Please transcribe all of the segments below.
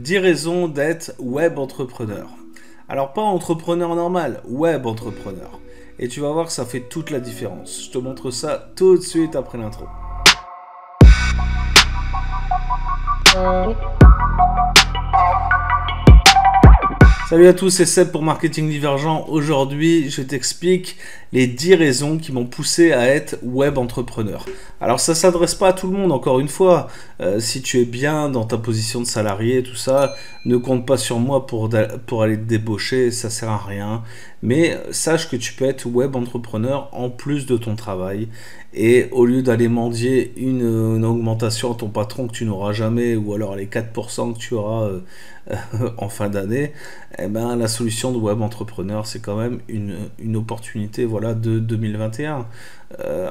10 raisons d'être web entrepreneur. Alors pas entrepreneur normal, web entrepreneur. Et tu vas voir que ça fait toute la différence. Je te montre ça tout de suite après l'intro. Salut à tous, c'est Seb pour Marketing Divergent. Aujourd'hui, je t'explique les 10 raisons qui m'ont poussé à être web entrepreneur. Alors ça s'adresse pas à tout le monde, encore une fois. Si tu es bien dans ta position de salarié, tout ça, ne compte pas sur moi pour aller te débaucher, ça sert à rien. Mais sache que tu peux être web entrepreneur en plus de ton travail. Et au lieu d'aller mendier une augmentation à ton patron que tu n'auras jamais, ou alors les 4% que tu auras en fin d'année, eh ben, la solution de web entrepreneur, c'est quand même une opportunité, voilà, de 2021.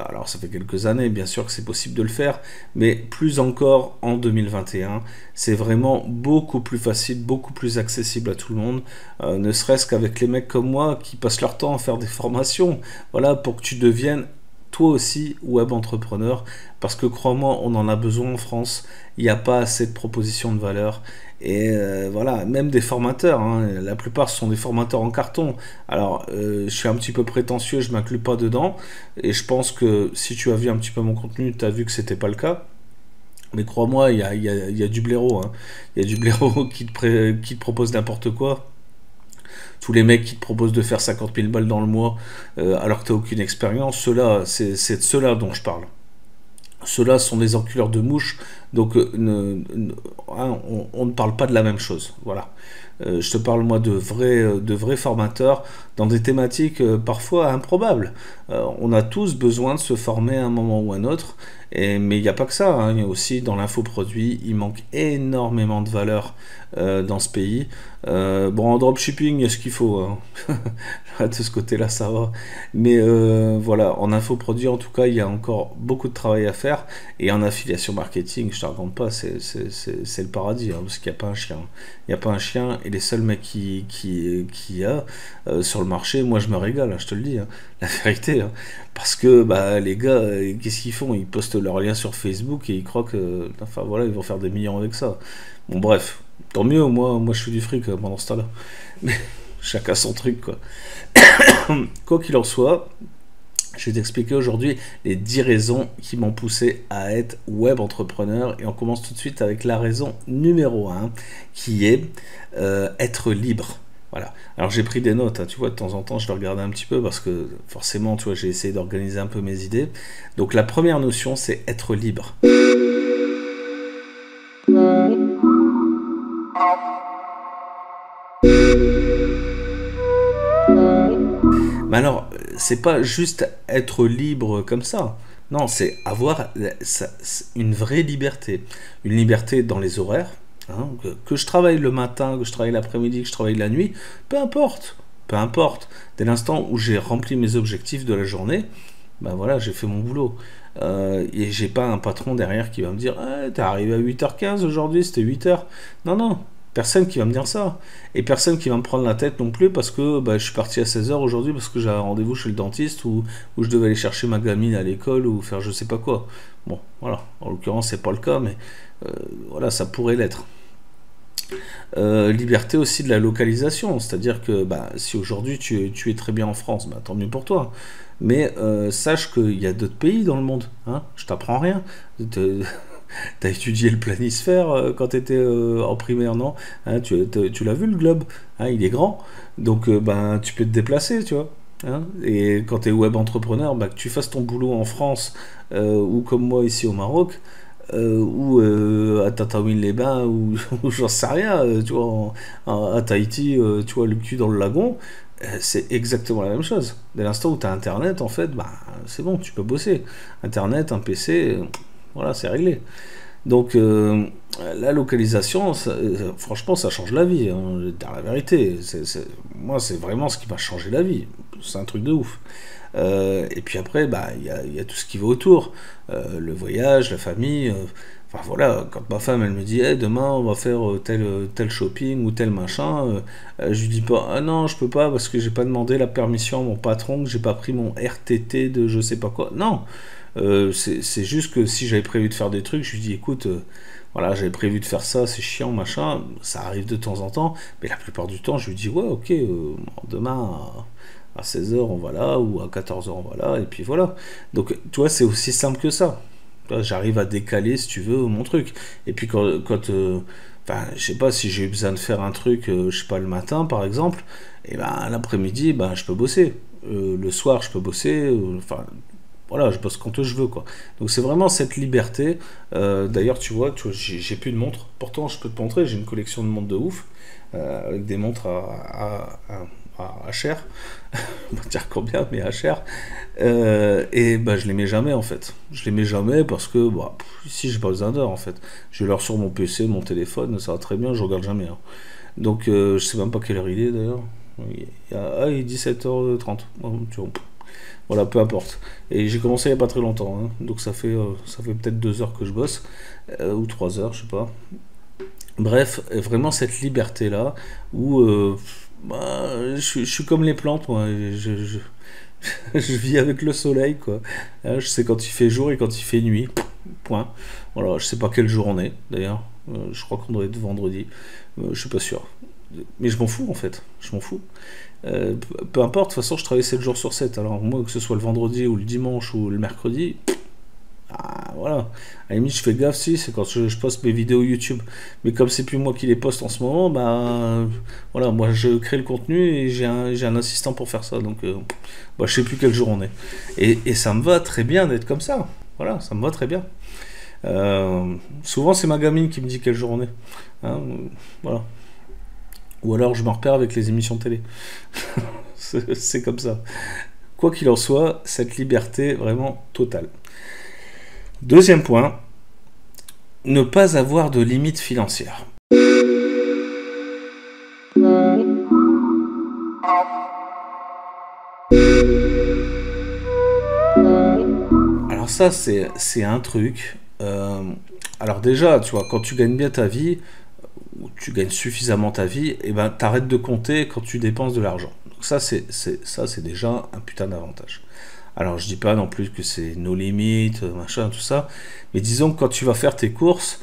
Alors ça fait quelques années, bien sûr que c'est possible de le faire, mais plus encore en 2021, c'est vraiment beaucoup plus facile, beaucoup plus accessible à tout le monde, ne serait-ce qu'avec les mecs comme moi qui passent leur temps à faire des formations, voilà, pour que tu deviennes toi aussi web entrepreneur, parce que crois-moi, on en a besoin en France. Il n'y a pas assez de propositions de valeur. Et voilà, même des formateurs, hein, la plupart sont des formateurs en carton. Alors, je suis un petit peu prétentieux, je ne m'inclus pas dedans. Et je pense que si tu as vu un petit peu mon contenu, tu as vu que c'était pas le cas. Mais crois-moi, il y a du blaireau. Hein. Il y a du blaireau qui te propose n'importe quoi. Tous les mecs qui te proposent de faire 50 000 balles dans le mois alors que tu n'as aucune expérience, ceux-là, c'est de ceux-là dont je parle. Ceux-là sont des enculeurs de mouches, donc on ne parle pas de la même chose. Voilà. Je te parle moi de vrais formateurs dans des thématiques parfois improbables. On a tous besoin de se former à un moment ou à un autre, mais il n'y a pas que ça. Hein. Il y a aussi dans l'infoproduit, il manque énormément de valeur dans ce pays. Bon, en dropshipping, il y a ce qu'il faut. Hein. De ce côté-là, ça va. Mais voilà, en infoproduit, en tout cas, il y a encore beaucoup de travail à faire. Et en affiliation marketing, je te raconte pas, c'est le paradis, hein, parce qu'il n'y a pas un chien. Il n'y a pas un chien, et les seuls mecs qui y a sur le marché, moi je me régale, hein, je te le dis, hein, la vérité. Hein, parce que bah, les gars, qu'est-ce qu'ils font? Ils postent leurs liens sur Facebook et ils croient que, enfin voilà, ils vont faire des millions avec ça. Bon, bref, tant mieux, moi je fais du fric pendant ce temps-là. Mais chacun son truc, quoi. Quoi qu'il en soit, je vais t'expliquer aujourd'hui les 10 raisons qui m'ont poussé à être web entrepreneur. Et on commence tout de suite avec la raison numéro 1, qui est être libre. Voilà. Alors j'ai pris des notes, hein, tu vois, de temps en temps je vais regarder un petit peu parce que forcément, tu vois, j'ai essayé d'organiser un peu mes idées. Donc la première notion, c'est être libre. Mais alors, c'est pas juste être libre comme ça. Non, c'est avoir une vraie liberté. Une liberté dans les horaires. Hein, que je travaille le matin, que je travaille l'après-midi, que je travaille la nuit, peu importe. Peu importe. Dès l'instant où j'ai rempli mes objectifs de la journée, ben voilà, j'ai fait mon boulot. Et j'ai pas un patron derrière qui va me dire ah, t'es arrivé à 8h15 aujourd'hui, c'était 8h. Non, non. Personne qui va me dire ça. Et personne qui va me prendre la tête non plus parce que bah, je suis parti à 16h aujourd'hui parce que j'ai un rendez-vous chez le dentiste ou je devais aller chercher ma gamine à l'école ou faire je sais pas quoi. Bon, voilà. En l'occurrence, c'est pas le cas, mais voilà, ça pourrait l'être. Liberté aussi de la localisation, c'est-à-dire que bah, si aujourd'hui tu es très bien en France, bah, tant mieux pour toi. Mais sache qu'il y a d'autres pays dans le monde. Hein, je t'apprends rien. T'as étudié le planisphère quand tu étais en primaire, non? Hein, tu l'as vu le globe? Hein, il est grand. Donc ben, tu peux te déplacer, tu vois. Hein, et quand tu es web entrepreneur, bah, que tu fasses ton boulot en France ou comme moi ici au Maroc, ou à Tataouine-les-Bains, ou j'en sais rien, tu vois, à Tahiti, tu vois, le cul dans le lagon, c'est exactement la même chose. Dès l'instant où tu as Internet, en fait, bah, c'est bon, tu peux bosser. Internet, un PC, voilà, c'est réglé. Donc, la localisation, franchement, ça change la vie. Hein, je vais te dire la vérité. Moi, c'est vraiment ce qui m'a changé la vie. C'est un truc de ouf. Et puis après, bah, y a tout ce qui va autour. Le voyage, la famille. Enfin voilà, quand ma femme elle me dit hey, demain on va faire tel shopping ou tel machin, je lui dis pas ah non je peux pas parce que j'ai pas demandé la permission à mon patron, que j'ai pas pris mon RTT de je sais pas quoi. Non, c'est juste que si j'avais prévu de faire des trucs, je lui dis écoute, voilà, j'avais prévu de faire ça, c'est chiant, machin, ça arrive de temps en temps, mais la plupart du temps, je lui dis, ouais, ok, demain à 16 h on va là, ou à 14 h on va là, et puis voilà. Donc, tu vois, c'est aussi simple que ça. J'arrive à décaler, si tu veux, mon truc. Et puis enfin, je sais pas, si j'ai besoin de faire un truc, je sais pas, le matin, par exemple, et ben l'après-midi, ben je peux bosser. Le soir, je peux bosser. Enfin, voilà, je bosse quand je veux, quoi. Donc c'est vraiment cette liberté. D'ailleurs, tu vois, j'ai plus de montres. Pourtant, je peux te montrer, j'ai une collection de montres de ouf, avec des montres à cher. On va dire combien, mais à cher. Et bah, je les mets jamais, en fait. Je les mets jamais parce que, bah, ici, j'ai pas besoin d'heures, en fait. Je l'heure sur mon PC, mon téléphone, ça va très bien, je regarde jamais, hein. Donc, je sais même pas quelle heure il est, d'ailleurs. Il est 17h30. Bon, tu vois. Voilà, peu importe. Et j'ai commencé il n'y a pas très longtemps, hein. Donc ça fait peut-être 2 heures que je bosse, ou 3 heures, je sais pas. Bref, vraiment cette liberté-là, où bah, je suis comme les plantes, moi. Je vis avec le soleil, quoi. Hein, je sais quand il fait jour et quand il fait nuit. Point. Voilà, je sais pas quel jour on est, d'ailleurs. Je crois qu'on doit être vendredi. Je suis pas sûr. Mais je m'en fous, en fait. Je m'en fous. Peu importe, de toute façon, je travaille 7 jours sur 7. Alors, moi, que ce soit le vendredi ou le dimanche ou le mercredi, voilà. À la limite, je fais gaffe, si, c'est quand je poste mes vidéos YouTube. Mais comme c'est plus moi qui les poste en ce moment, bah voilà, moi je crée le contenu et j'ai un assistant pour faire ça. Donc, bah, je sais plus quel jour on est. Et ça me va très bien d'être comme ça. Voilà, ça me va très bien. Souvent, c'est ma gamine qui me dit quel jour on est. Hein, voilà. Ou alors, je me repère avec les émissions de télé. C'est comme ça. Quoi qu'il en soit, cette liberté vraiment totale. Deuxième point, ne pas avoir de limites financières. Alors ça, c'est un truc. Alors déjà, tu vois, quand tu gagnes bien ta vie, ou tu gagnes suffisamment ta vie, et ben t'arrêtes de compter quand tu dépenses de l'argent. Donc ça, c'est déjà un putain d'avantage. Alors je dis pas non plus que c'est nos limites, machin, tout ça, mais disons que quand tu vas faire tes courses,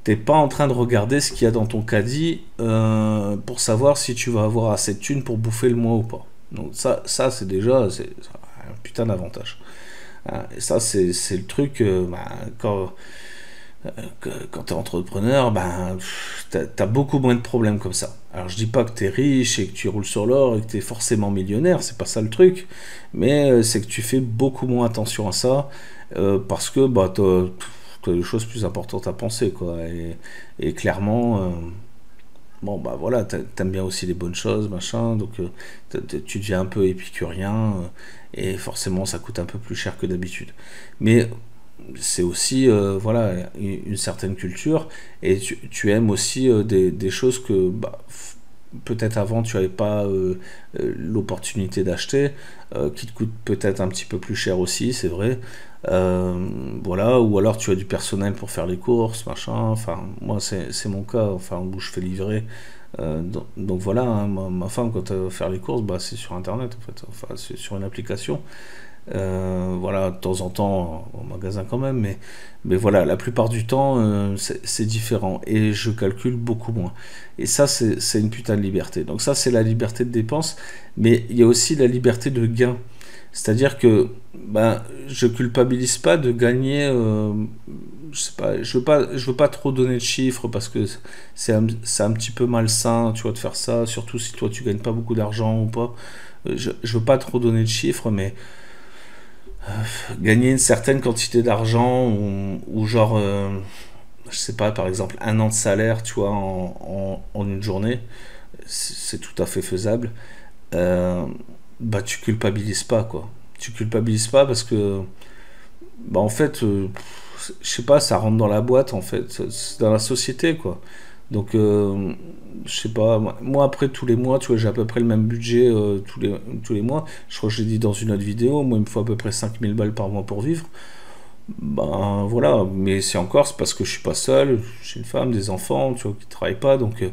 t'es pas en train de regarder ce qu'il y a dans ton caddie pour savoir si tu vas avoir assez de thunes pour bouffer le mois ou pas. Donc ça c'est déjà c'est un putain d'avantage. Et ça c'est le truc, bah, quand tu es entrepreneur, ben, tu as beaucoup moins de problèmes comme ça. Alors je dis pas que tu es riche et que tu roules sur l'or et que tu es forcément millionnaire, c'est pas ça le truc, mais c'est que tu fais beaucoup moins attention à ça parce que bah, tu as des choses plus importantes à penser, quoi. Et clairement, bon bah voilà, t'aimes bien aussi les bonnes choses, machin, donc tu deviens un peu épicurien et forcément ça coûte un peu plus cher que d'habitude. Mais c'est aussi voilà une certaine culture et tu aimes aussi des choses que bah, peut-être avant tu n'avais pas l'opportunité d'acheter, qui te coûtent peut-être un petit peu plus cher aussi, c'est vrai. Voilà, ou alors tu as du personnel pour faire les courses, machin. Enfin, moi c'est mon cas, enfin où je fais livrer. Donc voilà, hein, ma femme quand elle va faire les courses, bah, c'est sur internet en fait, enfin c'est sur une application. Voilà, de temps en temps au magasin quand même, mais voilà, la plupart du temps c'est différent et je calcule beaucoup moins. Et ça, c'est une putain de liberté. Donc ça, c'est la liberté de dépense, mais il y a aussi la liberté de gain. C'est-à-dire que ben, je culpabilise pas de gagner. Je sais pas, je veux pas trop donner de chiffres parce que c'est un petit peu malsain, tu vois, de faire ça, surtout si toi tu gagnes pas beaucoup d'argent ou pas. Je veux pas trop donner de chiffres, mais gagner une certaine quantité d'argent ou genre, je sais pas, par exemple, un an de salaire, tu vois, en une journée, c'est tout à fait faisable. Euh, Bah, tu culpabilises pas, quoi. Tu culpabilises pas parce que, bah, en fait, je sais pas, ça rentre dans la boîte, en fait, c'est dans la société, quoi. Donc, je sais pas, moi, après tous les mois, tu vois, j'ai à peu près le même budget tous les mois. Je crois que j'ai dit dans une autre vidéo, moi il me faut à peu près 5000 balles par mois pour vivre. Ben voilà, mais c'est parce que je suis pas seul, j'ai une femme, des enfants, tu vois, qui travaillent pas, donc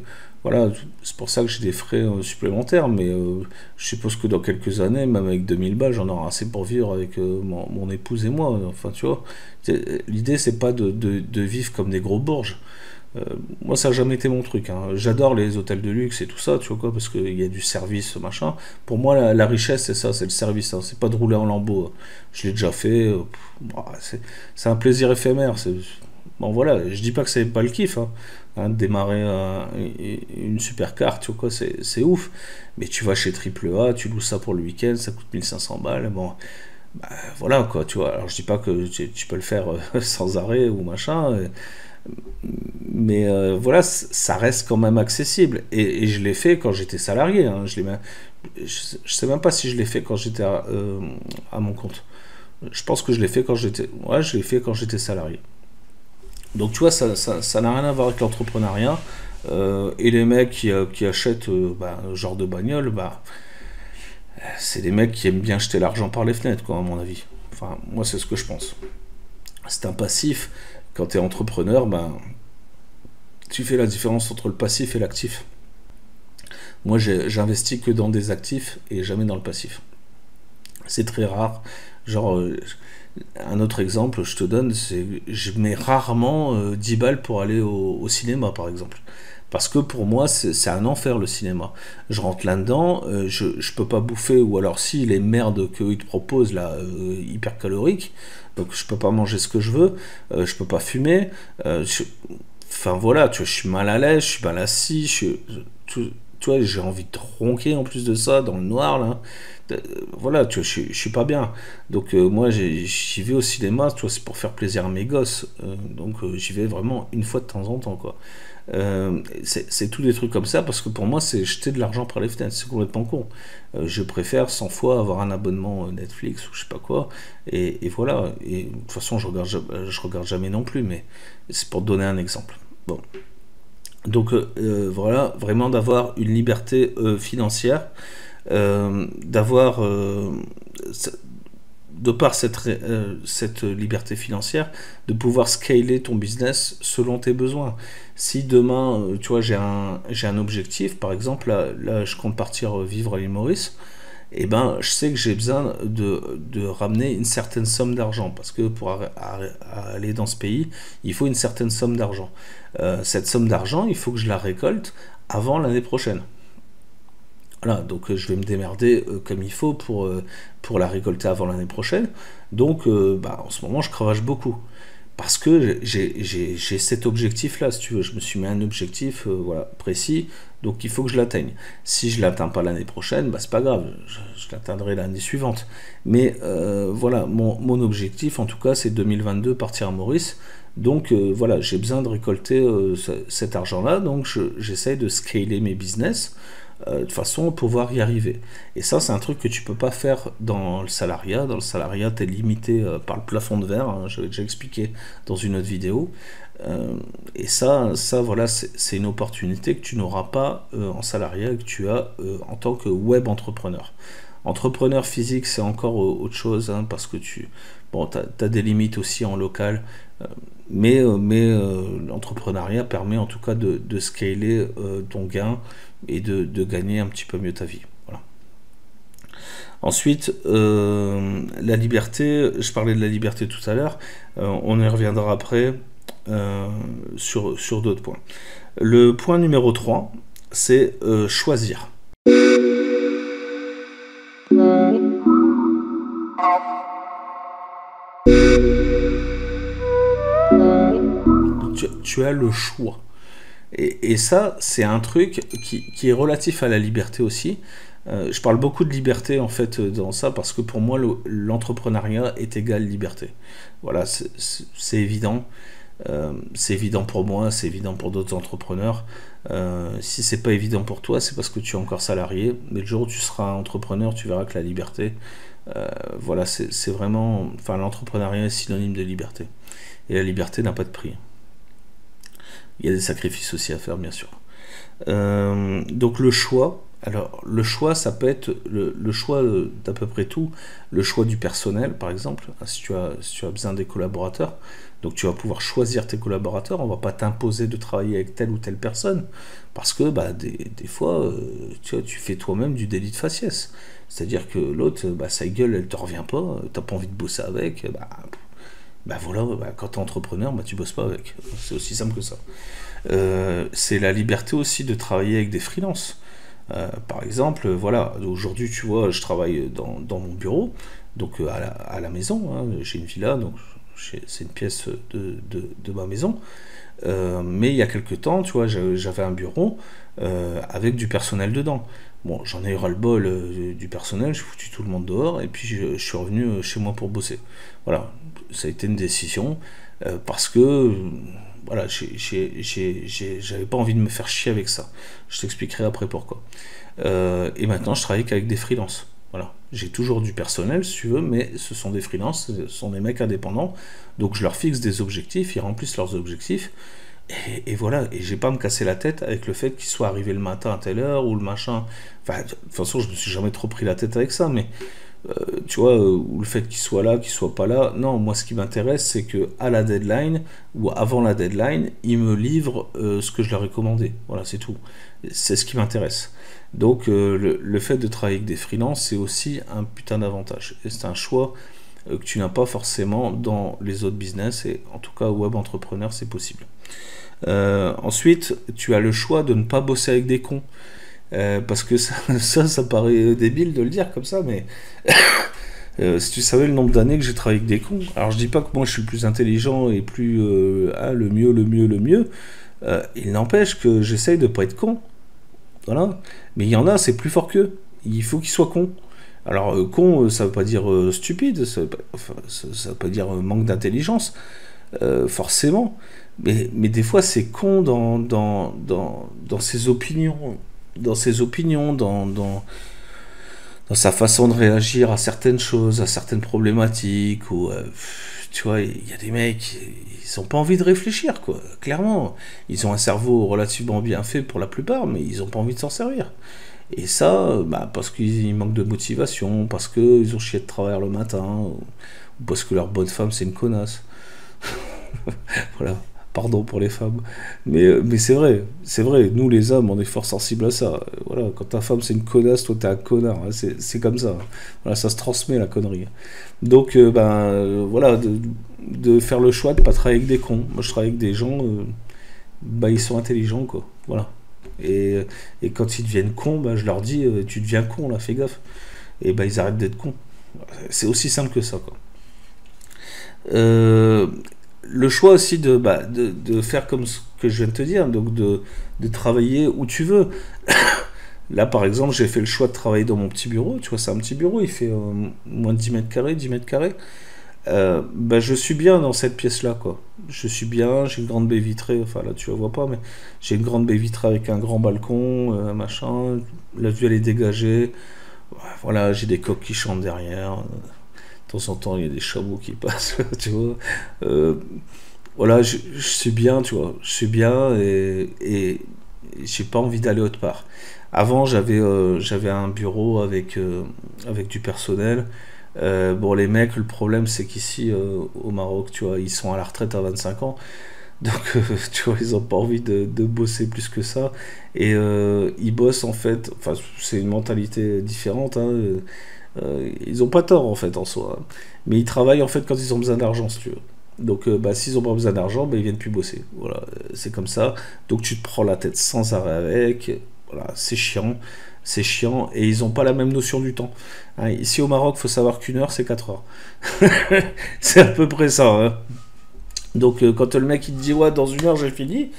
voilà, c'est pour ça que j'ai des frais supplémentaires, mais je suppose que dans quelques années, même avec 2000 balles, j'en aurai assez pour vivre avec mon épouse et moi, enfin tu vois, l'idée c'est pas de vivre comme des gros bourges. Euh, Moi, ça n'a jamais été mon truc, hein. J'adore les hôtels de luxe et tout ça, tu vois quoi, parce qu'il y a du service, machin. Pour moi, la richesse, c'est ça, c'est le service, hein. C'est pas de rouler en lambeaux, hein. Je l'ai déjà fait. Bah, c'est un plaisir éphémère. Bon, voilà, je dis pas que c'est pas le kiff, hein. De démarrer une super carte, tu vois quoi, c'est ouf. Mais tu vas chez Triple A, tu loues ça pour le week-end, ça coûte 1500 balles. Bon, bah, voilà quoi, tu vois. Alors, je dis pas que tu peux le faire sans arrêt ou machin. Mais voilà, ça reste quand même accessible. Et je l'ai fait quand j'étais salarié, hein. Je sais même pas si je l'ai fait quand j'étais à mon compte. Je pense que je l'ai fait quand j'étais, ouais, je l'ai fait quand j'étais salarié. Donc tu vois, ça n'a rien à voir avec l'entrepreneuriat. Et les mecs qui achètent bah, ce genre de bagnole, bah, c'est des mecs qui aiment bien jeter l'argent par les fenêtres, quoi, à mon avis. Enfin, moi, c'est ce que je pense. C'est un passif. Quand tu es entrepreneur, ben, tu fais la différence entre le passif et l'actif. Moi, j'investis que dans des actifs et jamais dans le passif. C'est très rare. Genre, un autre exemple, je te donne, c'est je mets rarement 10 balles pour aller au cinéma, par exemple. Parce que pour moi, c'est un enfer le cinéma. Je rentre là-dedans, je peux pas bouffer, ou alors si les merdes qu'ils te proposent là, hyper caloriques, donc je peux pas manger ce que je veux, je peux pas fumer, enfin voilà, tu vois, je suis mal à l'aise, je suis mal assis, tu vois, j'ai envie de ronquer en plus de ça, dans le noir là. Voilà, tu vois, je suis pas bien. Donc moi, j'y vais au cinéma, tu vois, c'est pour faire plaisir à mes gosses. Donc j'y vais vraiment une fois de temps en temps, quoi. C'est tous des trucs comme ça, parce que pour moi, c'est jeter de l'argent par les fenêtres, c'est complètement con. Je préfère 100 fois avoir un abonnement Netflix ou je sais pas quoi, et voilà. Et de toute façon, je regarde jamais non plus, mais c'est pour te donner un exemple. Bon. Donc voilà, vraiment d'avoir une liberté financière, d'avoir, de par cette liberté financière, de pouvoir scaler ton business selon tes besoins. Si demain, tu vois, j'ai un objectif, par exemple, là je compte partir vivre à l'île Maurice, et ben, je sais que j'ai besoin de ramener une certaine somme d'argent, parce que pour aller dans ce pays, il faut une certaine somme d'argent. Cette somme d'argent, il faut que je la récolte avant l'année prochaine. Voilà, donc je vais me démerder comme il faut pour la récolter avant l'année prochaine. Donc bah, en ce moment, je cravache beaucoup. Parce que j'ai cet objectif-là, si tu veux. Je me suis mis un objectif voilà, précis, donc il faut que je l'atteigne. Si je ne l'atteins pas l'année prochaine, bah, c'est pas grave, je l'atteindrai l'année suivante. Mais voilà, mon objectif, en tout cas, c'est 2022, partir à Maurice. Donc voilà, j'ai besoin de récolter cet argent-là, donc j'essaye de scaler mes business de façon à pouvoir y arriver. Et ça, c'est un truc que tu peux pas faire dans le salariat. Dans le salariat, tu es limité par le plafond de verre, hein, j'avais déjà expliqué dans une autre vidéo. Et ça voilà, c'est une opportunité que tu n'auras pas en salariat et que tu as en tant que web entrepreneur. Entrepreneur physique, c'est encore autre chose, hein, parce que bon, as des limites aussi en local, mais l'entrepreneuriat permet en tout cas de scaler ton gain et de gagner un petit peu mieux ta vie. Voilà. Ensuite, la liberté, je parlais de la liberté tout à l'heure, on y reviendra après sur d'autres points. Le point numéro 3, c'est choisir. Tu as le choix. Et ça, c'est un truc qui est relatif à la liberté aussi. Je parle beaucoup de liberté en fait dans ça parce que pour moi, l'entrepreneuriat est égal liberté. Voilà, c'est évident. C'est évident pour moi, c'est évident pour d'autres entrepreneurs. Si c'est pas évident pour toi, c'est parce que tu es encore salarié. Mais le jour où tu seras entrepreneur, tu verras que la liberté, voilà, c'est vraiment, enfin, l'entrepreneuriat est synonyme de liberté. Et la liberté n'a pas de prix. Il y a des sacrifices aussi à faire, bien sûr. Donc le choix, Alors, le choix, ça peut être le choix d'à peu près tout. Le choix du personnel, par exemple, si tu as besoin des collaborateurs. Donc, tu vas pouvoir choisir tes collaborateurs. On va pas t'imposer de travailler avec telle ou telle personne. Parce que, bah, des fois, tu vois, tu fais toi-même du délit de faciès. C'est-à-dire que l'autre, bah, sa gueule, elle te revient pas. T'as pas envie de bosser avec. Bah voilà, bah, quand t'es entrepreneur, bah, tu bosses pas avec. C'est aussi simple que ça. C'est la liberté aussi de travailler avec des freelances. Par exemple, voilà, aujourd'hui, tu vois, je travaille dans mon bureau, donc à la maison, hein, j'ai une villa, donc c'est une pièce de ma maison. Mais il y a quelques temps, tu vois, j'avais un bureau avec du personnel dedans. Bon, j'en ai eu ras-le-bol du personnel, j'ai foutu tout le monde dehors, et puis je suis revenu chez moi pour bosser. Voilà, ça a été une décision, parce que voilà, j'avais pas envie de me faire chier avec ça. Je t'expliquerai après pourquoi. Et maintenant, je travaille qu'avec des freelances. Voilà. J'ai toujours du personnel, si tu veux, mais ce sont des freelances, ce sont des mecs indépendants. Donc je leur fixe des objectifs, ils remplissent leurs objectifs. Et voilà, et j'ai pas à me casser la tête avec le fait qu'ils soient arrivés le matin à telle heure ou le machin. Enfin, de toute façon, je me suis jamais trop pris la tête avec ça, mais tu vois, ou le fait qu'ils soient là, qu'ils soient pas là. Non, moi, ce qui m'intéresse, c'est que à la deadline ou avant la deadline, ils me livrent ce que je leur ai commandé. Voilà, c'est tout. C'est ce qui m'intéresse. Donc, le fait de travailler avec des freelances, c'est aussi un putain d'avantage. Et c'est un choix que tu n'as pas forcément dans les autres business, et en tout cas, web entrepreneur, c'est possible. Ensuite, tu as le choix de ne pas bosser avec des cons. Parce que ça paraît débile de le dire comme ça, mais si tu savais le nombre d'années que j'ai travaillé avec des cons, alors je dis pas que moi je suis le plus intelligent et plus le mieux, il n'empêche que j'essaye de pas être con, voilà. Mais il y en a, c'est plus fort qu'eux, il faut qu'ils soient cons. Alors con, ça veut pas dire stupide, ça veut pas dire manque d'intelligence, forcément, mais des fois c'est con dans ses opinions, dans sa façon de réagir à certaines choses, à certaines problématiques, ou tu vois, il y a des mecs, ils ont pas envie de réfléchir, quoi, clairement. Ils ont un cerveau relativement bien fait pour la plupart, mais ils ont pas envie de s'en servir. Et ça, bah, parce qu'ils manquent de motivation, parce qu'ils ont chié de travers le matin, ou parce que leur bonne femme c'est une connasse. Voilà, pardon pour les femmes. Mais c'est vrai, nous les hommes, on est fort sensibles à ça. Voilà, quand ta femme c'est une connasse, toi t'es un connard, hein, c'est comme ça. Voilà, ça se transmet la connerie. Donc, voilà, de faire le choix de pas travailler avec des cons. Moi je travaille avec des gens, bah ils sont intelligents, quoi. Voilà. Et quand ils deviennent cons, bah, je leur dis, tu deviens con là, fais gaffe. Et bah ils arrêtent d'être cons. C'est aussi simple que ça, quoi. Euh, le choix aussi de faire comme ce que je viens de te dire, donc de travailler où tu veux. Là, par exemple, j'ai fait le choix de travailler dans mon petit bureau. Tu vois, c'est un petit bureau, il fait moins de 10 mètres carrés, 10 mètres carrés. Bah, je suis bien dans cette pièce-là, quoi. Je suis bien, j'ai une grande baie vitrée, enfin là tu la vois pas, mais j'ai une grande baie vitrée avec un grand balcon, machin. La vue elle est dégagée. Voilà, j'ai des coqs qui chantent derrière. De temps en temps, il y a des chameaux qui passent, tu vois. Euh, voilà, je suis bien, tu vois. Je suis bien et j'ai pas envie d'aller autre part. Avant, j'avais un bureau avec du personnel. Bon, les mecs, le problème, c'est qu'ici, au Maroc, tu vois, ils sont à la retraite à 25 ans. Donc, tu vois, ils ont pas envie de bosser plus que ça. Et ils bossent, en fait, enfin, c'est une mentalité différente, hein, ils ont pas tort, en fait, en soi, hein. Mais ils travaillent, en fait, quand ils ont besoin d'argent, si tu veux. Donc, bah, s'ils ont pas besoin d'argent, bah, ils viennent plus bosser. Voilà, c'est comme ça. Donc, tu te prends la tête sans arrêt avec. Voilà, c'est chiant. C'est chiant. Et ils ont pas la même notion du temps. Hein, ici, au Maroc, faut savoir qu'une heure, c'est 4 heures. C'est à peu près ça, hein. Donc, quand le mec, il te dit, ouais, dans une heure, j'ai fini.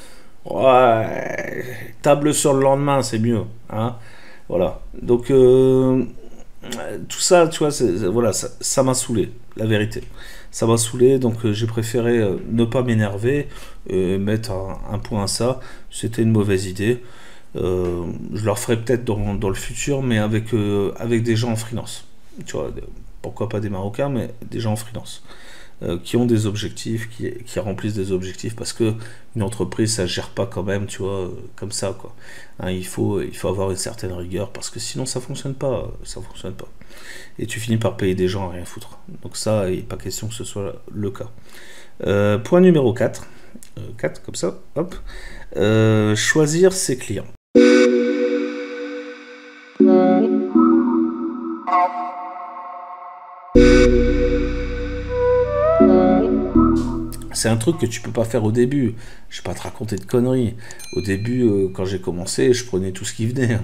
Ouais, table sur le lendemain, c'est mieux. Hein. Voilà. Donc, tout ça, tu vois, voilà, ça m'a saoulé, la vérité. Ça m'a saoulé, donc j'ai préféré ne pas m'énerver, mettre un point à ça. C'était une mauvaise idée. Je leur ferai peut-être dans le futur, mais avec des gens en freelance. Tu vois, pourquoi pas des Marocains, mais des gens en freelance. qui ont des objectifs, qui remplissent des objectifs, parce que une entreprise, ça ne gère pas quand même, tu vois, comme ça, quoi. Hein, il faut avoir une certaine rigueur, parce que sinon ça fonctionne pas, Et tu finis par payer des gens à rien foutre. Donc ça, il n'est pas question que ce soit le cas. Point numéro 4. 4 comme ça, hop. Choisir ses clients. C'est un truc que tu peux pas faire au début. Je vais pas te raconter de conneries. Au début, quand j'ai commencé, je prenais tout ce qui venait.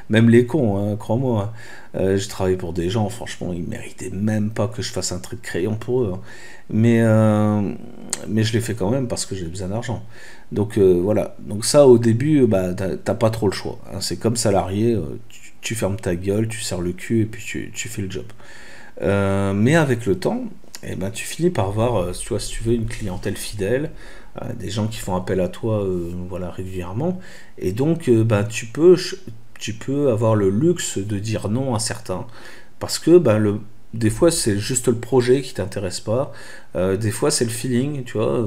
Même les cons, hein, crois-moi. J'ai travaillé pour des gens, franchement, ils méritaient même pas que je fasse un trait de crayon pour eux. Hein. Mais je l'ai fait quand même parce que j'ai besoin d'argent. Donc voilà. Donc ça, au début, bah, t'as pas trop le choix. Hein. C'est comme salarié, tu fermes ta gueule, tu serres le cul et puis tu fais le job. Mais avec le temps, eh ben, tu finis par voir, tu vois, si tu veux, une clientèle fidèle, des gens qui font appel à toi voilà, régulièrement. Et donc, ben, tu peux avoir le luxe de dire non à certains. Parce que ben, des fois, c'est juste le projet qui t'intéresse pas. Des fois, c'est le feeling, tu vois.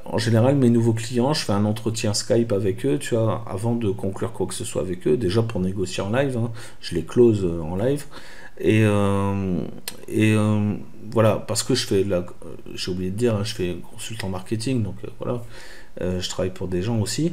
En général, mes nouveaux clients, je fais un entretien Skype avec eux, tu vois, avant de conclure quoi que ce soit avec eux. Déjà pour négocier en live, hein, je les close en live. Et, voilà, parce que j'ai oublié de dire, hein, je fais consultant marketing, donc voilà, je travaille pour des gens aussi,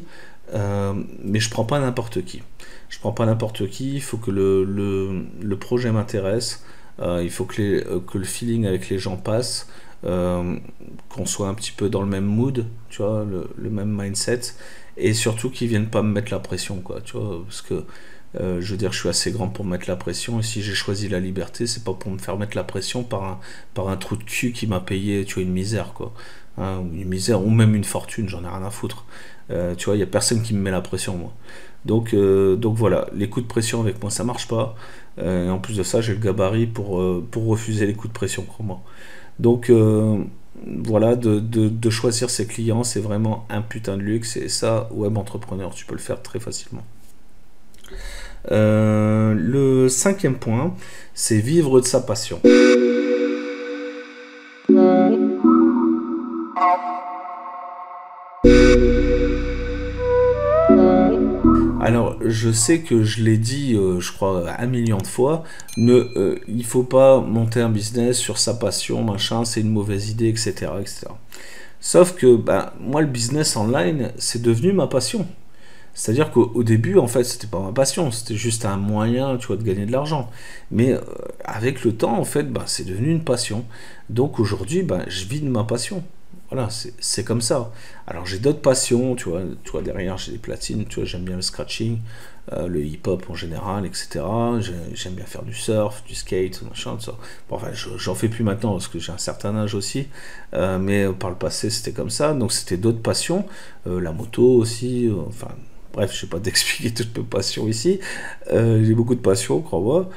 mais je prends pas n'importe qui. Je prends pas n'importe qui, il faut que le projet m'intéresse, il faut que le feeling avec les gens passe, qu'on soit un petit peu dans le même mood, tu vois, le même mindset, et surtout qu'ils viennent pas me mettre la pression, quoi, tu vois, parce que je veux dire, je suis assez grand pour me mettre la pression, et si j'ai choisi la liberté, c'est pas pour me faire mettre la pression par un trou de cul qui m'a payé, tu vois, une misère, quoi. Hein, une misère, ou même une fortune, j'en ai rien à foutre. Tu vois, il y a personne qui me met la pression, moi. Donc voilà, les coups de pression avec moi, ça marche pas. Et en plus de ça, j'ai le gabarit pour refuser les coups de pression, crois-moi. Donc voilà, de choisir ses clients, c'est vraiment un putain de luxe, et ça, web entrepreneur, tu peux le faire très facilement. Le 5e point, c'est vivre de sa passion. Alors, je sais que je l'ai dit, je crois, 1 million de fois, il faut pas monter un business sur sa passion, machin, c'est une mauvaise idée, etc., etc. Sauf que, ben, moi, le business online, c'est devenu ma passion. C'est-à-dire qu'au début, en fait, c'était pas ma passion, c'était juste un moyen, tu vois, de gagner de l'argent. Mais avec le temps, en fait, bah, c'est devenu une passion. Donc aujourd'hui, bah, je vis de ma passion. Voilà, c'est comme ça. Alors j'ai d'autres passions, tu vois, derrière j'ai des platines, tu vois, j'aime bien le scratching, le hip-hop en général, etc. J'aime bien faire du surf, du skate, machin, tout ça. Bon, enfin, j'en fais plus maintenant parce que j'ai un certain âge aussi, mais par le passé c'était comme ça. Donc c'était d'autres passions, la moto aussi, enfin. Bref, je ne vais pas t'expliquer toutes mes passions ici. J'ai beaucoup de passions, crois-moi.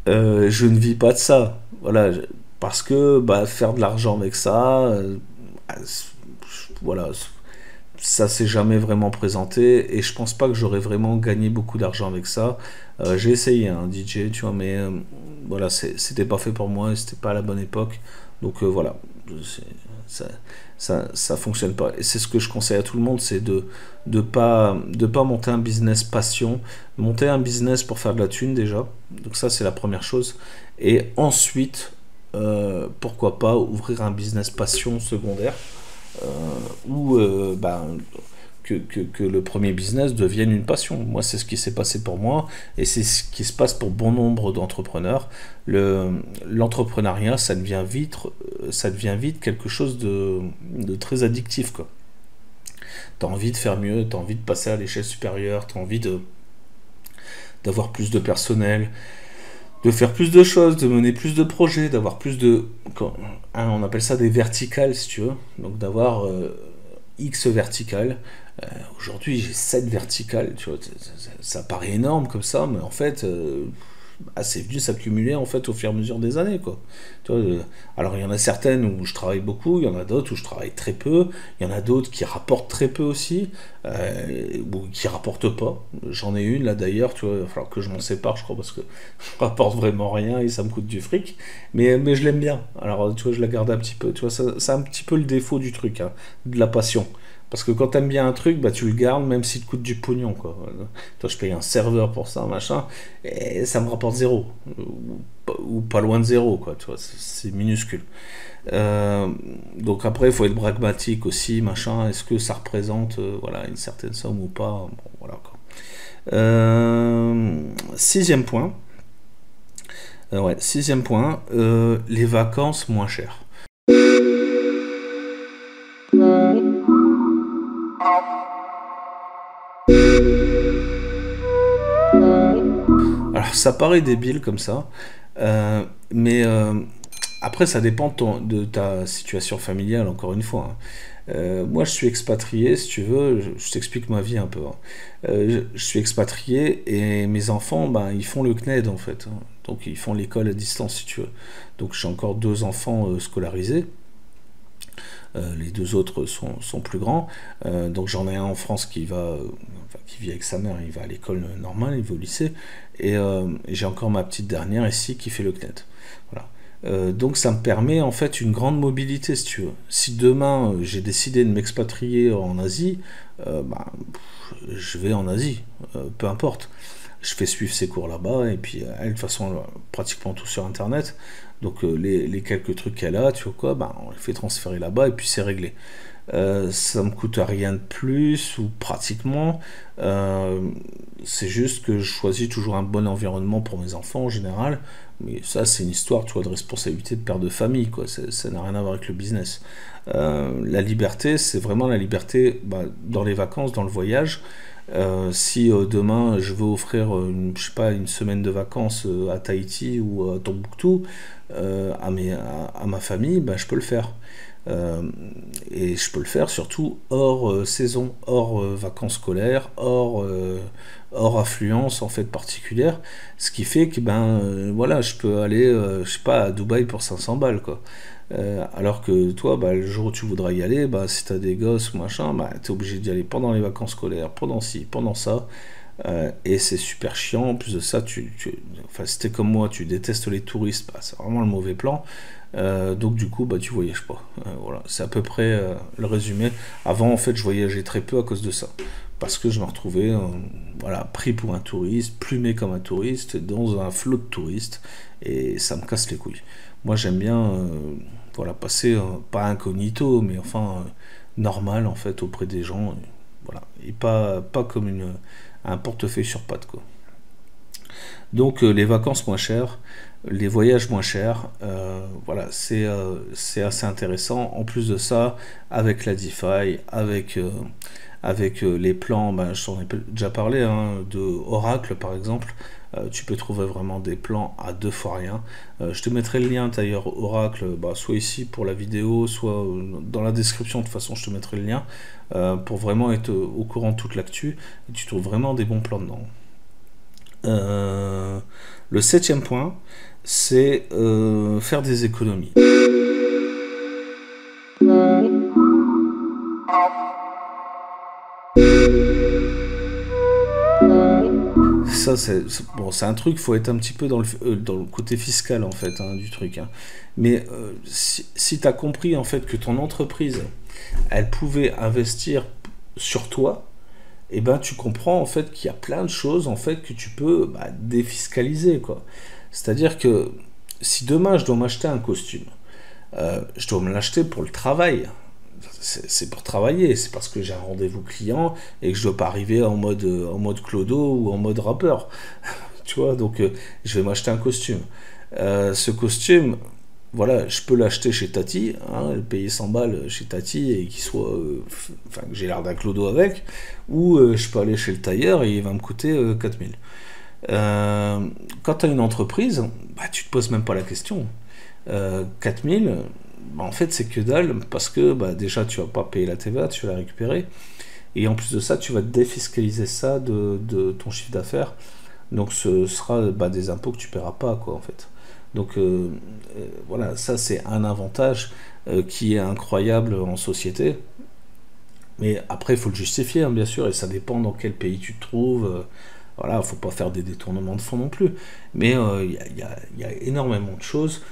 Je ne vis pas de ça. Voilà, parce que bah, faire de l'argent avec ça, voilà, ça s'est jamais vraiment présenté. Et je pense pas que j'aurais vraiment gagné beaucoup d'argent avec ça. J'ai essayé un DJ, tu vois, mais voilà, c'était pas fait pour moi, c'était pas à la bonne époque. Donc voilà, ça fonctionne pas. Et c'est ce que je conseille à tout le monde, c'est de pas monter un business passion, monter un business pour faire de la thune déjà. Donc ça c'est la première chose. Et ensuite, pourquoi pas ouvrir un business passion secondaire, où ben, que le premier business devienne une passion. Moi, c'est ce qui s'est passé pour moi, et c'est ce qui se passe pour bon nombre d'entrepreneurs. L'entrepreneuriat, ça devient vite quelque chose de très addictif, quoi. T'as envie de faire mieux, t'as envie de passer à l'échelle supérieure, t'as envie d'avoir plus de personnel, de faire plus de choses, de mener plus de projets, d'avoir plus de... on appelle ça des verticales, si tu veux. Donc d'avoir X verticales. Aujourd'hui, j'ai 7 verticales, tu vois. Ça paraît énorme comme ça, mais en fait, bah, c'est venu s'accumuler en fait au fur et à mesure des années, quoi. Tu vois, alors il y en a certaines où je travaille beaucoup, il y en a d'autres où je travaille très peu, il y en a d'autres qui rapportent très peu aussi, ou qui rapportent pas. J'en ai une là d'ailleurs, tu vois, il va falloir que je m'en sépare, je crois, parce que je rapporte vraiment rien et ça me coûte du fric. Mais je l'aime bien. Alors tu vois, je la garde un petit peu. Tu vois, ça, c'est un petit peu le défaut du truc, hein, de la passion. Parce que quand t'aimes bien un truc, bah tu le gardes même s'il te coûte du pognon, quoi. Toi, je paye un serveur pour ça, machin, et ça me rapporte zéro. Ou pas loin de zéro, quoi. Tu vois, c'est minuscule. Euh, donc après, il faut être pragmatique aussi, machin. Est-ce que ça représente voilà, une certaine somme ou pas? Bon, voilà, quoi. Sixième point. Ouais, sixième point, les vacances moins chères. Alors ça paraît débile comme ça, mais après ça dépend de ta situation familiale, encore une fois, hein. Moi je suis expatrié, si tu veux, je t'explique ma vie un peu, hein. Je suis expatrié et mes enfants, ben, ils font le CNED en fait, hein. Donc ils font l'école à distance si tu veux. Donc j'ai encore deux enfants scolarisés. Les deux autres sont plus grands. Donc j'en ai un en France enfin, qui vit avec sa mère, il va à l'école normale, il va au lycée. Et j'ai encore ma petite dernière ici qui fait le CNED. Voilà. Donc ça me permet en fait une grande mobilité si tu veux. Si demain j'ai décidé de m'expatrier en Asie, bah, je vais en Asie, peu importe. Je fais suivre ses cours là-bas et puis elle de toute façon pratiquement tout sur internet. Donc les quelques trucs qu'elle a, tu vois quoi, bah, on les fait transférer là-bas et puis c'est réglé. Ça me coûte rien de plus ou pratiquement. Euh, c'est juste que je choisis toujours un bon environnement pour mes enfants en général. Mais ça, c'est une histoire, tu vois, de responsabilité de père de famille, quoi. Ça n'a rien à voir avec le business. La liberté, c'est vraiment la liberté bah, dans les vacances, dans le voyage. Si demain je veux offrir je sais pas, une semaine de vacances à Tahiti ou à Tombouctou à ma famille, bah, je peux le faire. Euh, et je peux le faire surtout hors saison, hors vacances scolaires, hors affluence en fait particulière, ce qui fait que ben voilà, je peux aller, je sais pas, à Dubaï pour 500 balles quoi. Alors que toi, bah, le jour où tu voudras y aller, bah, si t'as des gosses ou machin, bah, t'es obligé d'y aller pendant les vacances scolaires, pendant ci, pendant ça. Et c'est super chiant. En plus de ça, enfin, si t'es comme moi, tu détestes les touristes, bah, c'est vraiment le mauvais plan. Donc du coup, bah, tu voyages pas. Voilà, c'est à peu près le résumé. Avant, en fait, je voyageais très peu à cause de ça. Parce que je me retrouvais voilà, pris pour un touriste, plumé comme un touriste, dans un flot de touristes. Et ça me casse les couilles. Moi, j'aime bien voilà, passer, pas incognito, mais enfin normal, en fait, auprès des gens. Voilà. Et pas comme un portefeuille sur pattes, quoi. Donc les vacances moins chères, les voyages moins chers, voilà, c'est assez intéressant. En plus de ça, avec la DeFi, avec les plans, ben, je t'en ai déjà parlé, hein, de Oracle par exemple, tu peux trouver vraiment des plans à deux fois rien. Je te mettrai le lien d'ailleurs Oracle, bah, soit ici pour la vidéo, soit dans la description, de toute façon je te mettrai le lien, pour vraiment être au courant de toute l'actu, et tu trouves vraiment des bons plans dedans. Euh, le septième point, c'est faire des économies. Ça, bon, c'est un truc, faut être un petit peu dans le côté fiscal en fait hein, du truc, hein. Mais si tu as compris en fait que ton entreprise, elle pouvait investir sur toi, et ben tu comprends en fait qu'il y a plein de choses en fait que tu peux bah, défiscaliser quoi. C'est-à-dire que si demain je dois m'acheter un costume, je dois me l'acheter pour le travail. C'est pour travailler, c'est parce que j'ai un rendez-vous client et que je dois pas arriver en mode clodo ou en mode rappeur. Tu vois, donc je vais m'acheter un costume. Ce costume, voilà, je peux l'acheter chez Tati, hein, le payer 100 balles chez Tati et qu'il soit, enfin que j'ai l'air d'un clodo avec, ou je peux aller chez le tailleur et il va me coûter 4000. Quand tu as une entreprise, bah, tu te poses même pas la question. 4000, bah, en fait c'est que dalle parce que bah, déjà tu vas pas payer la TVA, tu vas la récupérer et en plus de ça tu vas défiscaliser ça de ton chiffre d'affaires. Donc ce sera des impôts que tu paieras pas, quoi, en fait. Donc voilà, ça c'est un avantage qui est incroyable en société. Mais après, il faut le justifier, hein, bien sûr, et ça dépend dans quel pays tu te trouves. Voilà, il ne faut pas faire des détournements de fonds non plus. Mais y a énormément de choses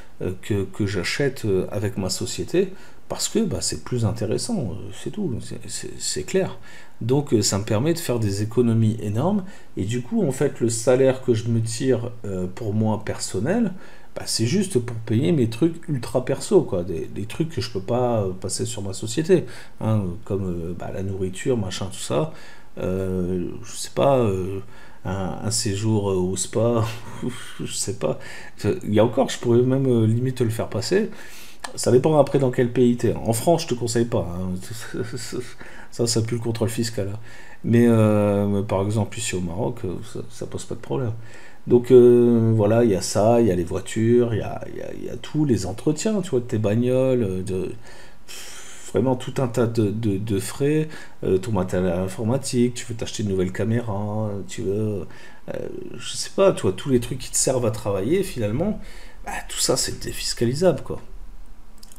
que j'achète avec ma société parce que c'est plus intéressant, c'est tout, c'est clair. Donc ça me permet de faire des économies énormes. Et du coup, en fait, le salaire que je me tire pour moi personnel, c'est juste pour payer mes trucs ultra perso, quoi, des trucs que je peux pas passer sur ma société, hein, comme la nourriture, machin, tout ça. Je sais pas, un séjour au spa, je sais pas. Il y a encore, je pourrais même limite le faire passer. Ça dépend après dans quel pays t'es. En France, je te conseille pas, hein. Ça pue le contrôle fiscal, hein. Mais par exemple, ici au Maroc, ça pose pas de problème. Donc voilà, il y a ça, il y a les voitures, il y a tous les entretiens, tu vois, de tes bagnoles, vraiment tout un tas de frais, ton matériel informatique, tu veux t'acheter une nouvelle caméra, tu veux, je sais pas, toi, tous les trucs qui te servent à travailler, finalement, tout ça c'est défiscalisable, quoi.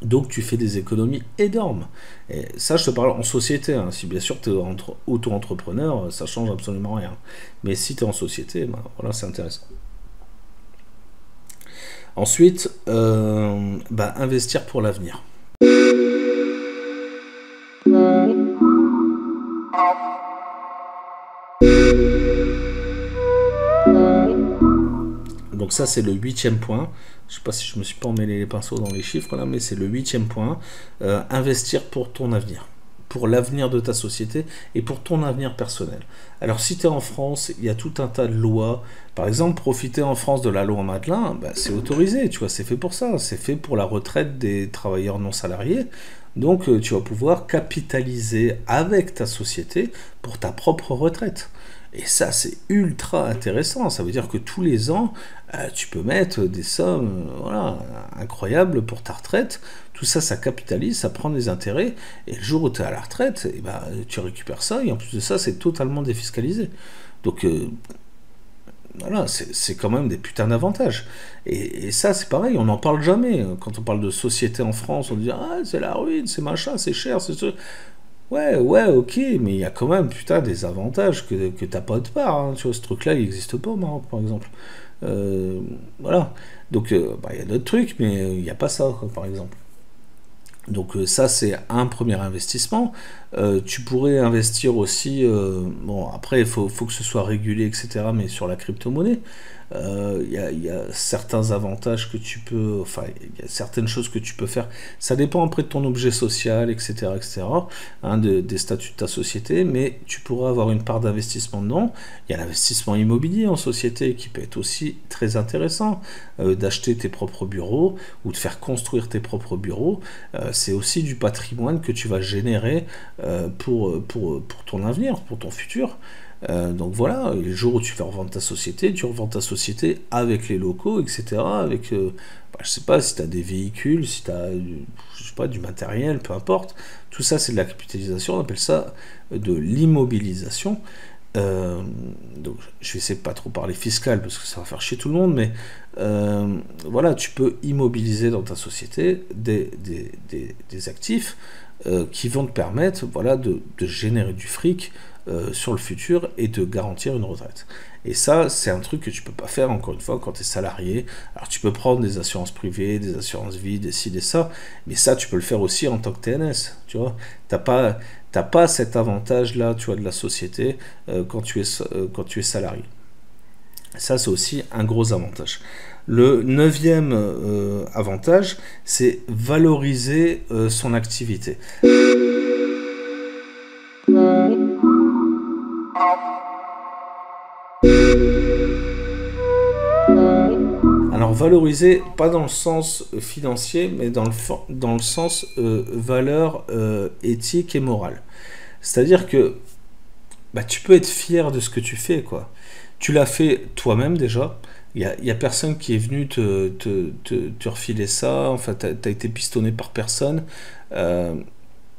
Donc tu fais des économies énormes. Et ça, je te parle en société, hein. Si bien sûr tu es auto-entrepreneur, ça change absolument rien. Mais si tu es en société, voilà, c'est intéressant. Ensuite, investir pour l'avenir. Donc ça, c'est le 8e point. Je sais pas si je me suis pas emmêlé les pinceaux dans les chiffres là, mais c'est le 8e point. Investir pour ton avenir, pour l'avenir de ta société et pour ton avenir personnel. Alors si tu es en France, il y a tout un tas de lois. Par exemple, profiter en France de la loi Madelin, c'est autorisé, tu vois, c'est fait pour ça. C'est fait pour la retraite des travailleurs non salariés. Donc tu vas pouvoir capitaliser avec ta société pour ta propre retraite. Et ça, c'est ultra intéressant. Ça veut dire que tous les ans, tu peux mettre des sommes voilà, incroyables pour ta retraite. Tout ça, ça capitalise, ça prend des intérêts. Et le jour où tu es à la retraite, tu récupères ça. Et en plus de ça, c'est totalement défiscalisé. Donc, voilà, c'est quand même des putains d'avantages. Et ça, c'est pareil, on n'en parle jamais. Quand on parle de société en France, on dit « Ah, c'est la ruine, c'est machin, c'est cher, c'est ça. » Ouais, ok, mais il y a quand même, putain, des avantages que t'as pas de part, hein. Tu vois, ce truc-là, il n'existe pas au Maroc, par exemple. Voilà. Donc, il y a d'autres trucs, mais il n'y a pas ça, quoi, par exemple. Donc ça, c'est un premier investissement. Tu pourrais investir aussi, bon, après, faut que ce soit régulé, etc., mais sur la crypto-monnaie. Il y a certains avantages que tu peux, enfin, il y a certaines choses que tu peux faire. Ça dépend après de ton objet social, etc., hein, des statuts de ta société, mais tu pourras avoir une part d'investissement dedans. Il y a l'investissement immobilier en société qui peut être aussi très intéressant, d'acheter tes propres bureaux ou de faire construire tes propres bureaux. C'est aussi du patrimoine que tu vas générer pour ton avenir, pour ton futur. Donc voilà, le jour où tu vas revendre ta société, tu revends ta société avec les locaux, etc. Avec, je sais pas, si tu as des véhicules, si tu as je sais pas, du matériel, peu importe. Tout ça, c'est de la capitalisation, on appelle ça de l'immobilisation. Donc je vais essayer de pas trop parler fiscal parce que ça va faire chier tout le monde, mais voilà, tu peux immobiliser dans ta société des actifs qui vont te permettre voilà, de générer du fric sur le futur et de garantir une retraite. Et ça, c'est un truc que tu peux pas faire, encore une fois, quand tu es salarié. Alors, tu peux prendre des assurances privées, des assurances vie, des ci, des ça, mais ça, tu peux le faire aussi en tant que TNS, tu vois. T'as pas cet avantage-là, tu vois, de la société quand tu es salarié. Ça, c'est aussi un gros avantage. Le 9e avantage, c'est valoriser son activité. Alors valoriser, pas dans le sens financier, mais dans le sens valeur éthique et morale. C'est-à-dire que tu peux être fier de ce que tu fais, quoi. Tu l'as fait toi-même déjà. Il y a personne qui est venu te refiler ça. Enfin, t'as été pistonné par personne.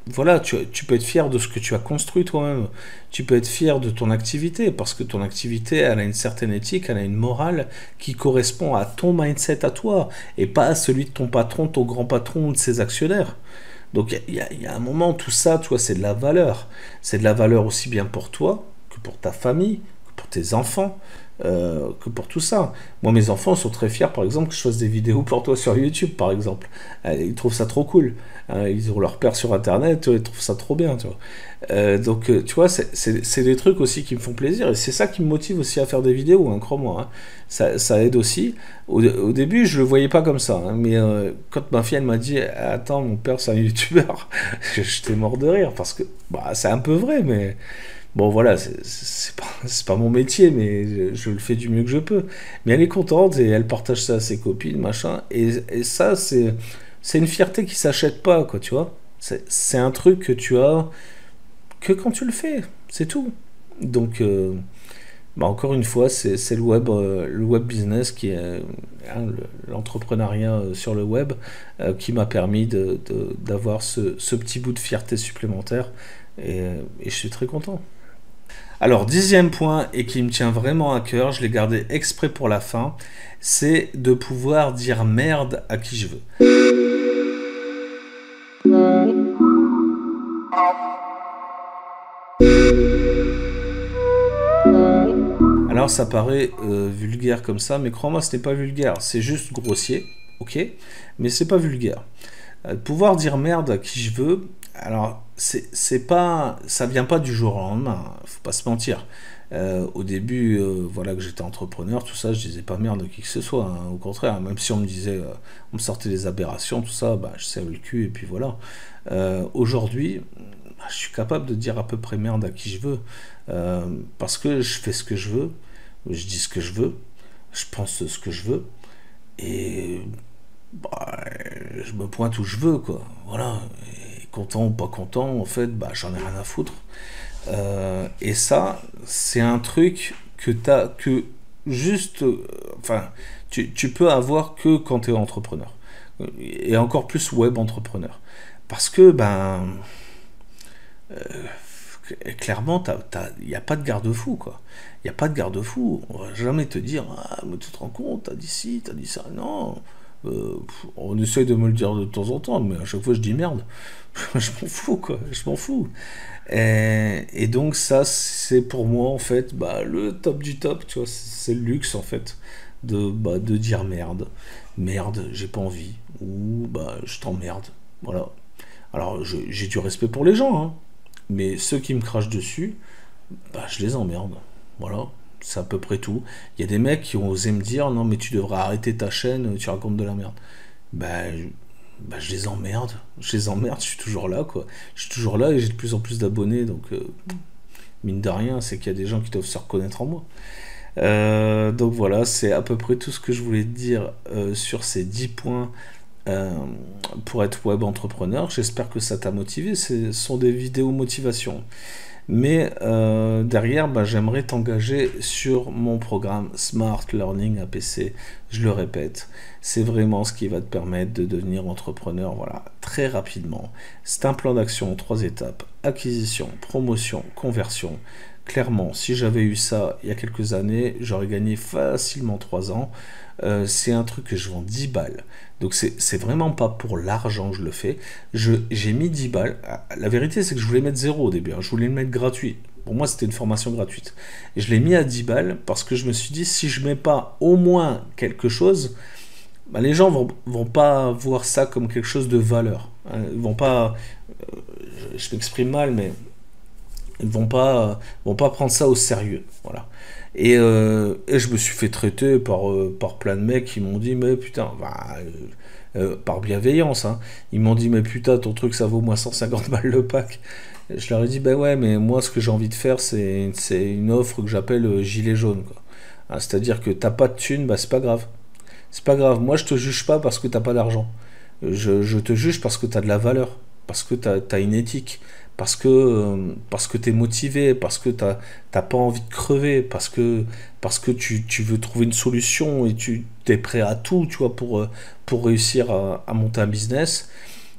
voilà, tu peux être fier de ce que tu as construit toi-même. Tu peux être fier de ton activité, parce que ton activité, elle a une certaine éthique, elle a une morale qui correspond à ton mindset à toi, et pas à celui de ton patron, ton grand patron ou de ses actionnaires. Donc il y a un moment, tout ça, tu vois, c'est de la valeur. C'est de la valeur aussi bien pour toi que pour ta famille, que pour tes enfants, que pour tout ça. Moi, mes enfants sont très fiers, par exemple, que je fasse des vidéos pour toi sur YouTube, par exemple. Ils trouvent ça trop cool. Ils ont leur père sur Internet, ils trouvent ça trop bien, tu vois. Donc, tu vois, c'est des trucs aussi qui me font plaisir, et c'est ça qui me motive aussi à faire des vidéos, hein, crois-moi. Hein. Ça aide aussi. Au début, je le voyais pas comme ça, hein, mais quand ma fille, elle m'a dit, attends, mon père, c'est un youtubeur, j'étais mort de rire, parce que bah, c'est un peu vrai, mais bon, voilà, c'est pas mon métier, mais je le fais du mieux que je peux. Mais elle est contente et elle partage ça à ses copines, machin. Et ça, c'est une fierté qui s'achète pas, quoi, tu vois. C'est un truc que tu as que quand tu le fais, c'est tout. Donc, bah, encore une fois, c'est le web business qui est hein, l'entrepreneuriat sur le web qui m'a permis d'avoir ce petit bout de fierté supplémentaire. Et je suis très content. Alors, dixième point, et qui me tient vraiment à cœur, je l'ai gardé exprès pour la fin, c'est de pouvoir dire merde à qui je veux. Alors, ça paraît vulgaire comme ça, mais crois-moi, ce n'est pas vulgaire, c'est juste grossier, ok? Mais c'est pas vulgaire. Pouvoir dire merde à qui je veux, alors c'est pas, ça vient pas du jour au lendemain, hein, faut pas se mentir. Au début, voilà que j'étais entrepreneur, tout ça, je disais pas merde à qui que ce soit, hein, au contraire, même si on me disait, on me sortait des aberrations, tout ça, bah, je serrais le cul et puis voilà. Aujourd'hui, bah, je suis capable de dire à peu près merde à qui je veux, parce que je fais ce que je veux, je dis ce que je veux, je pense ce que je veux, et bah, je me pointe où je veux, quoi. Voilà. Et content ou pas content, en fait, bah, j'en ai rien à foutre. Et ça, c'est un truc que juste, enfin, tu peux avoir que quand tu es entrepreneur. Et encore plus web entrepreneur. Parce que, ben, clairement, il n'y a pas de garde-fou, quoi. Il n'y a pas de garde-fou. On va jamais te dire, ah, mais tu te rends compte, t'as dit ci, t'as dit ça. Non. On essaye de me le dire de temps en temps, mais à chaque fois je dis merde. Je m'en fous, quoi. Je m'en fous. Et donc ça, c'est pour moi, en fait, bah, le top du top, tu vois. C'est le luxe, en fait, de dire merde. Merde, j'ai pas envie. Ou, bah, je t'emmerde. Voilà. Alors, j'ai du respect pour les gens, hein. Mais ceux qui me crachent dessus, bah, je les emmerde. Voilà, c'est à peu près tout. Il y a des mecs qui ont osé me dire non, mais tu devrais arrêter ta chaîne, tu racontes de la merde. Bah, je les emmerde. Je les emmerde, je suis toujours là, quoi. Je suis toujours là et j'ai de plus en plus d'abonnés, donc mine de rien, c'est qu'il y a des gens qui doivent se reconnaître en moi. Donc voilà, c'est à peu près tout ce que je voulais te dire sur ces 10 points euh, pour être web entrepreneur. J'espère que ça t'a motivé. Ce sont des vidéos motivation. Mais derrière, bah, j'aimerais t'engager sur mon programme Smart Learning APC. Je le répète, c'est vraiment ce qui va te permettre de devenir entrepreneur, voilà, très rapidement. C'est un plan d'action en 3 étapes: acquisition, promotion, conversion. Clairement, si j'avais eu ça il y a quelques années, j'aurais gagné facilement 3 ans. C'est un truc que je vends 10 balles. Donc c'est vraiment pas pour l'argent que je le fais. J'ai mis 10 balles. La vérité, c'est que je voulais mettre 0 au début, hein. Je voulais le mettre gratuit. Pour moi, c'était une formation gratuite. Et je l'ai mis à 10 balles parce que je me suis dit, si je mets pas au moins quelque chose, bah, les gens vont pas voir ça comme quelque chose de valeur, hein. Ils vont pas... je m'exprime mal, mais ils vont pas prendre ça au sérieux. Voilà. Et je me suis fait traiter par plein de mecs qui m'ont dit, mais putain, bah, par bienveillance, hein, ils m'ont dit, mais putain, ton truc ça vaut au moins 150 balles le pack. Et je leur ai dit, ben ouais, mais moi ce que j'ai envie de faire, c'est une offre que j'appelle gilet jaune, quoi. Hein, c'est-à-dire que t'as pas de thune, bah c'est pas grave. C'est pas grave. Moi je te juge pas parce que t'as pas d'argent. Je te juge parce que t'as de la valeur, parce que t'as une éthique, parce que tu es motivé, parce que tu n'as pas envie de crever, parce que tu veux trouver une solution et tu es prêt à tout, tu vois, pour réussir à monter un business.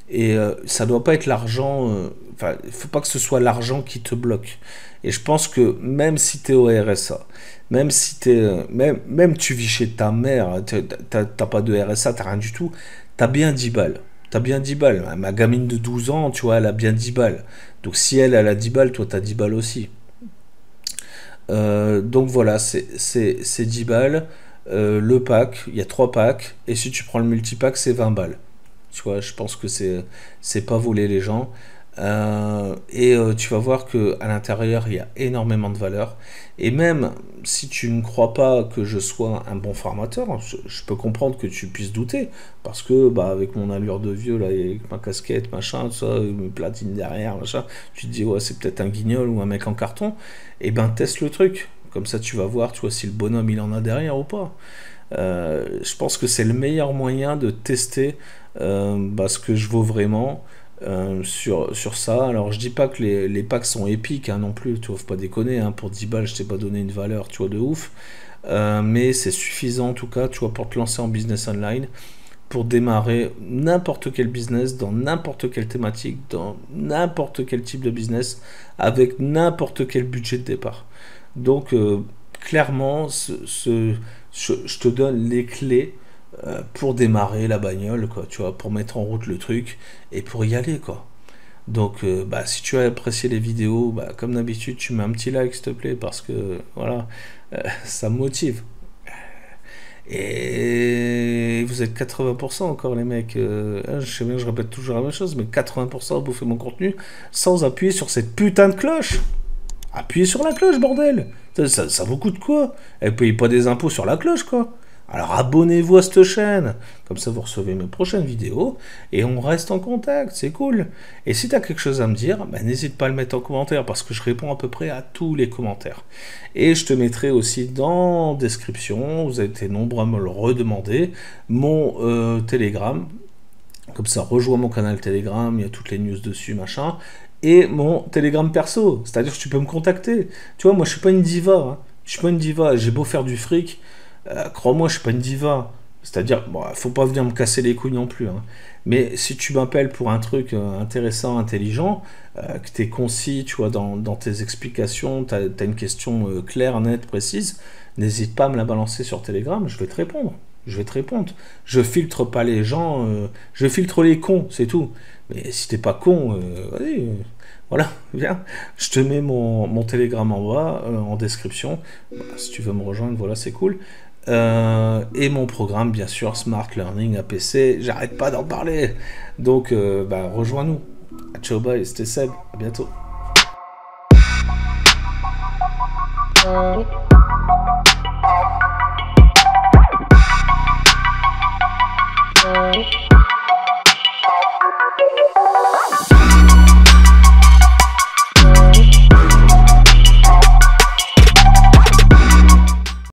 Et ça doit pas être l'argent enfin, il faut pas que ce soit l'argent qui te bloque. Et je pense que même si tu es au RSA, même si même tu vis chez ta mère, t'as pas de RSA, t'as rien du tout, t'as bien 10 balles. T'as bien 10 balles. Ma gamine de 12 ans, tu vois, elle a bien 10 balles. Donc si elle a 10 balles, toi t'as 10 balles aussi. Donc voilà, c'est 10 balles. Le pack, il y a 3 packs. Et si tu prends le multipack, c'est 20 balles. Tu vois, je pense que c'est pas voler les gens. Tu vas voir que à l'intérieur, il y a énormément de valeur. Et même si tu ne crois pas que je sois un bon formateur, je peux comprendre que tu puisses douter. Parce que, bah, avec mon allure de vieux, là, avec ma casquette, machin, tout ça, mes platines derrière, machin, tu te dis, ouais, c'est peut-être un guignol ou un mec en carton. Et ben, teste le truc. Comme ça, tu vas voir, tu vois, si le bonhomme, il en a derrière ou pas. Je pense que c'est le meilleur moyen de tester ce que je vaux vraiment sur ça. Alors je dis pas que les packs sont épiques hein, non plus, tu vois, faut pas déconner, hein, pour 10 balles je t'ai pas donné une valeur, tu vois, de ouf. Mais c'est suffisant en tout cas, tu vois, pour te lancer en business online, pour démarrer n'importe quel business, dans n'importe quelle thématique, dans n'importe quel type de business, avec n'importe quel budget de départ. Donc clairement, je te donne les clés pour démarrer la bagnole, quoi, tu vois, pour mettre en route le truc et pour y aller, quoi. Donc, si tu as apprécié les vidéos, comme d'habitude, tu mets un petit like, s'il te plaît, parce que, voilà, ça me motive. Et vous êtes 80% encore, les mecs. Je sais bien, je répète toujours la même chose, mais 80% bouffez mon contenu sans appuyer sur cette putain de cloche. Appuyez sur la cloche, bordel. Ça vous coûte quoi? Et payez pas des impôts sur la cloche, quoi. Alors abonnez-vous à cette chaîne, comme ça vous recevez mes prochaines vidéos, et on reste en contact, c'est cool. Et si tu as quelque chose à me dire, n'hésite pas à le mettre en commentaire, parce que je réponds à peu près à tous les commentaires. Et je te mettrai aussi dans la description, vous avez été nombreux à me le redemander, mon Telegram, comme ça rejoins mon canal Telegram, il y a toutes les news dessus, machin, et mon Telegram perso, c'est-à-dire que tu peux me contacter. Tu vois, moi je suis pas une diva, hein. Je suis pas une diva, j'ai beau faire du fric, crois-moi, je suis pas une diva. C'est-à-dire, bon, faut pas venir me casser les couilles non plus. Hein. Mais si tu m'appelles pour un truc intéressant, intelligent, que tu es concis, tu vois, dans tes explications, tu as une question claire, nette, précise, n'hésite pas à me la balancer sur Telegram, je vais te répondre. Je vais te répondre. Je filtre pas les gens, je filtre les cons, c'est tout. Mais si t'es pas con, vas-y, voilà, viens. Je te mets mon Telegram en bas, en description. Si tu veux me rejoindre, voilà, c'est cool. Et mon programme, bien sûr, Smart Learning APC, j'arrête pas d'en parler. Donc, rejoins-nous. Ciao, bye, c'était Seb, à bientôt.